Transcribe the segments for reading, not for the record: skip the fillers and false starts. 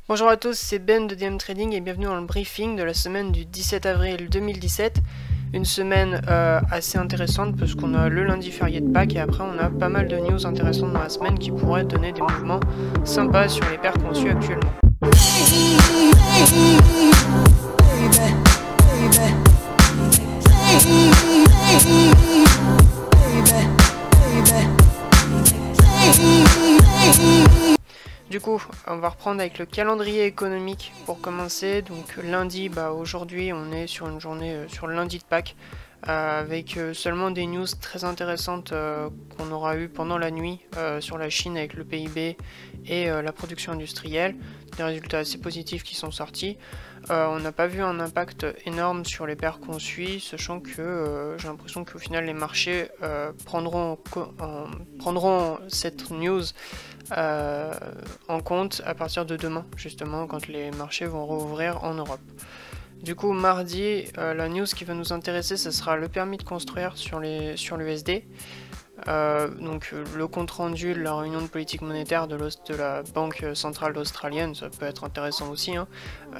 Bonjour à tous, c'est Ben de DM Trading et bienvenue dans le briefing de la semaine du 17 avril 2017. Une semaine assez intéressante parce qu'on a le lundi férié de Pâques et après on a pas mal de news intéressantes dans la semaine qui pourraient donner des mouvements sympas sur les paires qu'on suit actuellement. Du coup, on va reprendre avec le calendrier économique pour commencer. Donc lundi, aujourd'hui on est sur une journée sur le lundi de Pâques avec seulement des news très intéressantes qu'on aura eu pendant la nuit sur la Chine avec le PIB et la production industrielle. Des résultats assez positifs qui sont sortis. On n'a pas vu un impact énorme sur les paires qu'on suit, sachant que j'ai l'impression qu'au final les marchés prendront cette news en compte à partir de demain, justement, quand les marchés vont rouvrir en Europe. Du coup, mardi, la news qui va nous intéresser, ce sera le permis de construire sur l'USD. Donc le compte rendu de la réunion de politique monétaire de la Banque centrale australienne, ça peut être intéressant aussi, hein.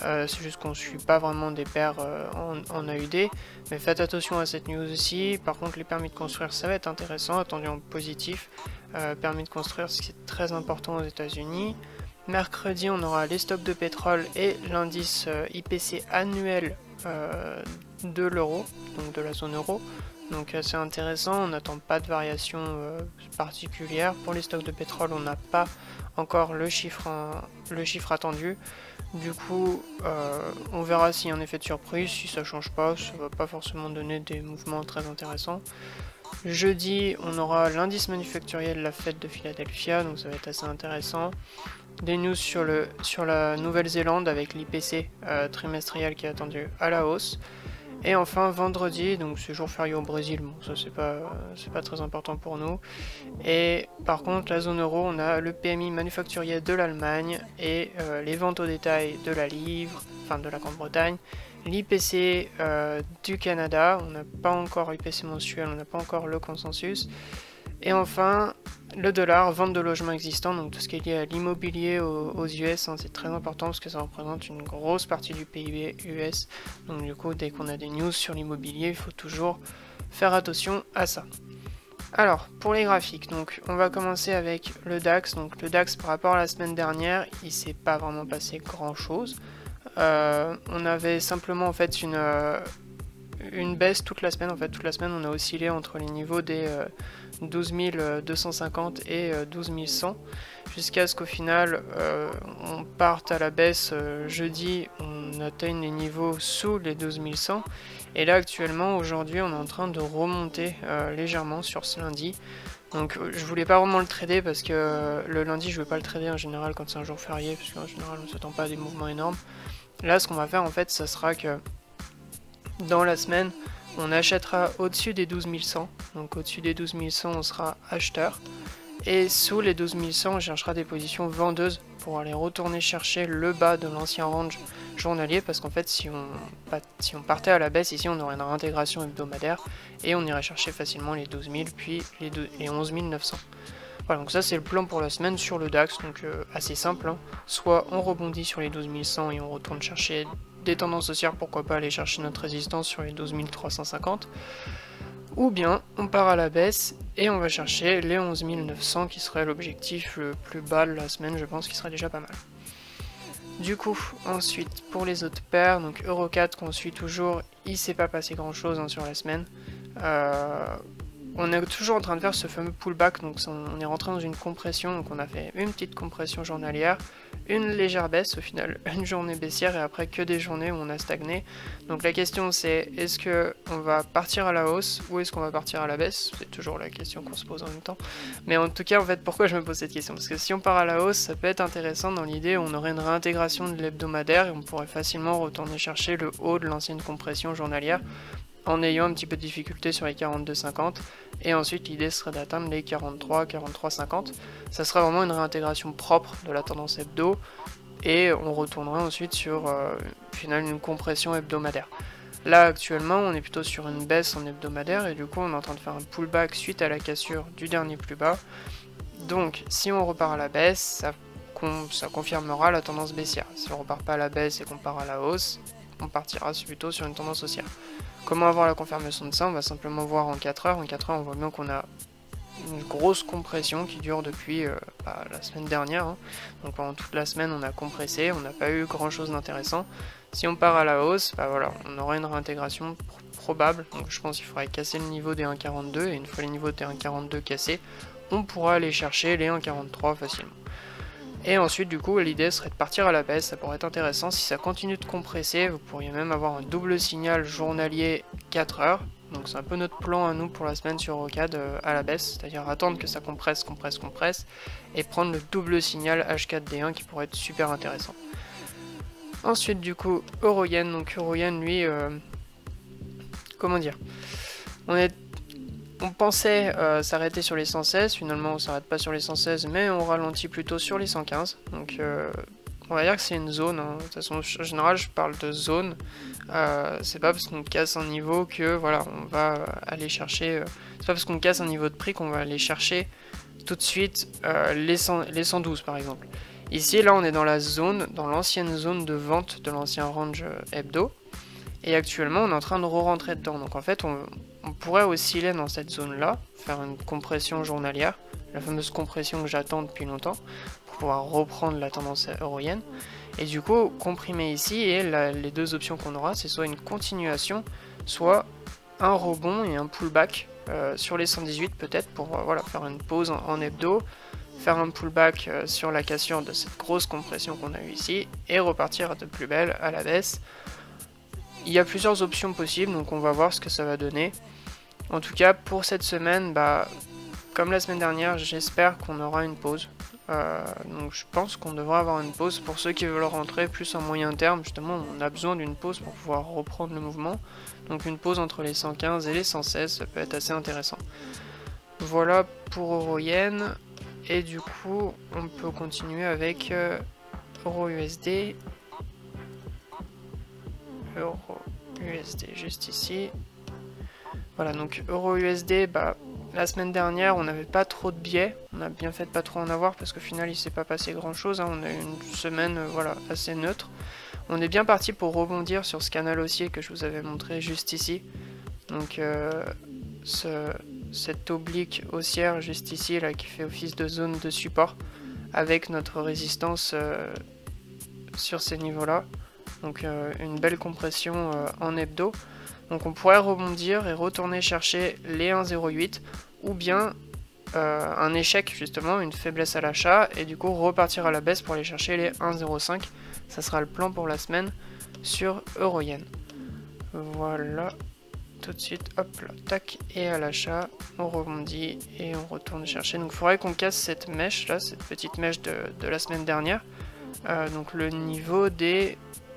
C'est juste qu'on ne suit pas vraiment des paires en AUD, mais faites attention à cette news aussi. Par contre les permis de construire ça va être intéressant, attendu en positif. Permis de construire, c'est très important aux États-Unis. Mercredi on aura les stocks de pétrole et l'indice IPC annuel de l'euro, donc de la zone euro. Donc assez intéressant, on n'attend pas de variation particulière. Pour les stocks de pétrole, on n'a pas encore le chiffre attendu. Du coup, on verra s'il y a un effet de surprise. Si ça change pas, ça va pas forcément donner des mouvements très intéressants. Jeudi, on aura l'indice manufacturier de la Fed de Philadelphia, donc ça va être assez intéressant. Des news sur la Nouvelle-Zélande avec l'IPC trimestriel qui est attendu à la hausse. Et enfin vendredi, donc c'est jour férié au Brésil, bon ça c'est pas très important pour nous. Et par contre la zone euro, on a le PMI manufacturier de l'Allemagne et les ventes au détail de la livre, enfin de la Grande-Bretagne, l'IPC du Canada, on n'a pas encore l'IPC mensuel, on n'a pas encore le consensus. Et enfin, le dollar, vente de logements existants, donc tout ce qui est lié à l'immobilier aux US, hein, c'est très important parce que ça représente une grosse partie du PIB US. Donc du coup, dès qu'on a des news sur l'immobilier, il faut toujours faire attention à ça. Alors, pour les graphiques, donc on va commencer avec le DAX. Donc le DAX par rapport à la semaine dernière, il s'est pas vraiment passé grand chose. On avait simplement en fait une baisse toute la semaine. En fait, toute la semaine, on a oscillé entre les niveaux des 12 250 et 12 100 jusqu'à ce qu'au final on parte à la baisse. Jeudi, on atteigne les niveaux sous les 12 100 et là actuellement, aujourd'hui, on est en train de remonter légèrement sur ce lundi. Donc je voulais pas vraiment le trader parce que le lundi je vais pas le trader en général quand c'est un jour férié, parce qu'en général on ne s'attend pas à des mouvements énormes. Là ce qu'on va faire en fait, ça sera que dans la semaine, on achètera au-dessus des 12 100. Donc au-dessus des 12 100, on sera acheteur. Et sous les 12 100, on cherchera des positions vendeuses pour aller retourner chercher le bas de l'ancien range journalier. Parce qu'en fait, si on partait à la baisse, ici, on aurait une réintégration hebdomadaire. Et on irait chercher facilement les 12 000, puis les 11 900. Voilà, donc ça c'est le plan pour la semaine sur le DAX. Donc assez simple, hein. Soit on rebondit sur les 12 100 et on retourne chercher des tendances haussières, pourquoi pas aller chercher notre résistance sur les 12 350, ou bien on part à la baisse et on va chercher les 11 900 qui serait l'objectif le plus bas de la semaine, je pense, qui serait déjà pas mal. Du coup, ensuite pour les autres paires, donc Euro 4 qu'on suit toujours, il s'est pas passé grand chose, hein, sur la semaine. On est toujours en train de faire ce fameux pullback, donc on est rentré dans une compression, donc on a fait une petite compression journalière, une légère baisse, au final une journée baissière et après que des journées où on a stagné. Donc la question c'est, est-ce qu'on va partir à la hausse ou est-ce qu'on va partir à la baisse? C'est toujours la question qu'on se pose en même temps. Mais en tout cas, en fait, pourquoi je me pose cette question? Parce que si on part à la hausse, ça peut être intéressant dans l'idée où on aurait une réintégration de l'hebdomadaire et on pourrait facilement retourner chercher le haut de l'ancienne compression journalière en ayant un petit peu de difficulté sur les 42,50 et ensuite l'idée serait d'atteindre les 43,50. Ça serait vraiment une réintégration propre de la tendance hebdo et on retournerait ensuite sur au final une compression hebdomadaire. Là actuellement on est plutôt sur une baisse en hebdomadaire et du coup on est en train de faire un pullback suite à la cassure du dernier plus bas. Donc si on repart à la baisse, ça ça confirmera la tendance baissière. Si on repart pas à la baisse et qu'on part à la hausse, on partira plutôt sur une tendance haussière. Comment avoir la confirmation de ça? On va simplement voir en 4 heures. En 4 heures, on voit bien qu'on a une grosse compression qui dure depuis la semaine dernière. Hein. Donc pendant toute la semaine, on a compressé, on n'a pas eu grand chose d'intéressant. Si on part à la hausse, voilà, on aura une réintégration probable. Donc je pense qu'il faudrait casser le niveau des 1,42 et une fois les niveaux des 1,42 cassés, on pourra aller chercher les 1,43 facilement. Et ensuite, du coup, l'idée serait de partir à la baisse. Ça pourrait être intéressant. Si ça continue de compresser, vous pourriez même avoir un double signal journalier 4 heures. Donc c'est un peu notre plan à nous pour la semaine sur Eurocad à la baisse. C'est-à-dire attendre que ça compresse et prendre le double signal H4D1 qui pourrait être super intéressant. Ensuite, du coup, Euro-Yen. Donc Euro-Yen, lui, comment dire, on pensait s'arrêter sur les 116, finalement on s'arrête pas sur les 116 mais on ralentit plutôt sur les 115, donc on va dire que c'est une zone, hein. De toute façon en général je parle de zone, c'est pas parce qu'on casse un niveau que voilà on va aller chercher, c'est pas parce qu'on casse un niveau de prix qu'on va aller chercher tout de suite les 112 par exemple. Ici là on est dans la zone, dans l'ancienne zone de vente de l'ancien range hebdo. Et actuellement, on est en train de re-rentrer dedans. Donc en fait, on pourrait osciller dans cette zone-là, faire une compression journalière, la fameuse compression que j'attends depuis longtemps, pour pouvoir reprendre la tendance euro-yen. Et du coup, comprimer ici, et les deux options qu'on aura, c'est soit une continuation, soit un rebond et un pullback sur les 118 peut-être, pour voilà, faire une pause en hebdo, faire un pullback sur la cassure de cette grosse compression qu'on a eue ici, et repartir de plus belle à la baisse. Il y a plusieurs options possibles, donc on va voir ce que ça va donner. En tout cas, pour cette semaine, comme la semaine dernière, j'espère qu'on aura une pause. Donc je pense qu'on devrait avoir une pause. Pour ceux qui veulent rentrer plus en moyen terme, justement, on a besoin d'une pause pour pouvoir reprendre le mouvement. Donc une pause entre les 115 et les 116, ça peut être assez intéressant. Voilà pour Euro-Yen. Et du coup, on peut continuer avec Euro-USD. Euro-USD juste ici. Voilà, donc Euro-USD, la semaine dernière on n'avait pas trop de biais, on a bien fait de pas trop en avoir parce qu'au final il s'est pas passé grand chose, hein. On a eu une semaine voilà, assez neutre. On est bien parti pour rebondir sur ce canal haussier que je vous avais montré juste ici. Donc cette oblique haussière juste ici là, qui fait office de zone de support avec notre résistance sur ces niveaux là. Donc une belle compression en hebdo. Donc on pourrait rebondir et retourner chercher les 1,08 ou bien un échec justement, une faiblesse à l'achat et du coup repartir à la baisse pour aller chercher les 1,05. Ça sera le plan pour la semaine sur Euro-Yen. Voilà, tout de suite, hop là, tac, et à l'achat, on rebondit et on retourne chercher. Donc il faudrait qu'on casse cette mèche là, cette petite mèche de la semaine dernière. Donc le niveau des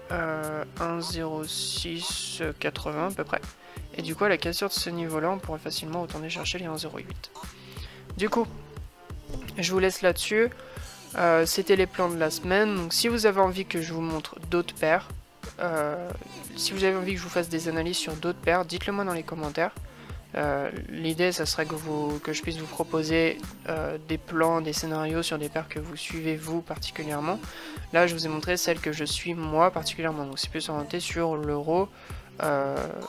1,0680 à peu près. Et du coup à la cassure de ce niveau là on pourrait facilement retourner chercher les 1,08. Du coup je vous laisse là-dessus. C'était les plans de la semaine. Donc si vous avez envie que je vous montre d'autres paires, si vous avez envie que je vous fasse des analyses sur d'autres paires, dites-le moi dans les commentaires. L'idée ça serait que je puisse vous proposer des plans, des scénarios sur des paires que vous suivez vous particulièrement. Là je vous ai montré celles que je suis moi particulièrement, donc c'est plus orienté sur l'euro,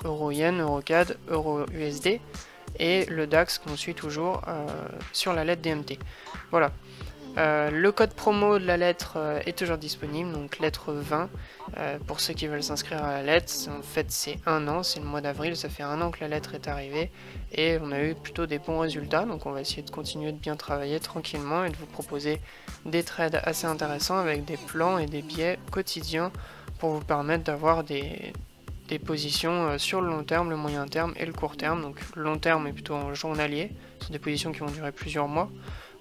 Euro-Yen, Eurocad, Euro-USD et le DAX qu'on suit toujours sur la lettre DMT. Voilà. Le code promo de la lettre est toujours disponible, donc lettre 20, pour ceux qui veulent s'inscrire à la lettre. En fait c'est un an, c'est le mois d'avril, ça fait un an que la lettre est arrivée et on a eu plutôt des bons résultats, donc on va essayer de continuer de bien travailler tranquillement et de vous proposer des trades assez intéressants avec des plans et des biais quotidiens pour vous permettre d'avoir des positions sur le long terme, le moyen terme et le court terme. Donc le long terme est plutôt en journalier, ce sont des positions qui vont durer plusieurs mois.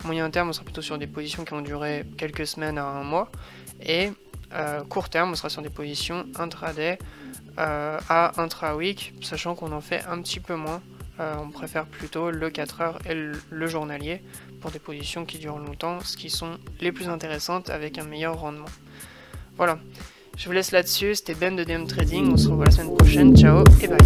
Moyen terme, on sera plutôt sur des positions qui vont durer quelques semaines à un mois. Et court terme, on sera sur des positions intraday à intra-week, sachant qu'on en fait un petit peu moins. On préfère plutôt le 4 heures et le journalier pour des positions qui durent longtemps, ce qui sont les plus intéressantes avec un meilleur rendement. Voilà, je vous laisse là-dessus. C'était Ben de DM Trading. On se revoit la semaine prochaine. Ciao et bye.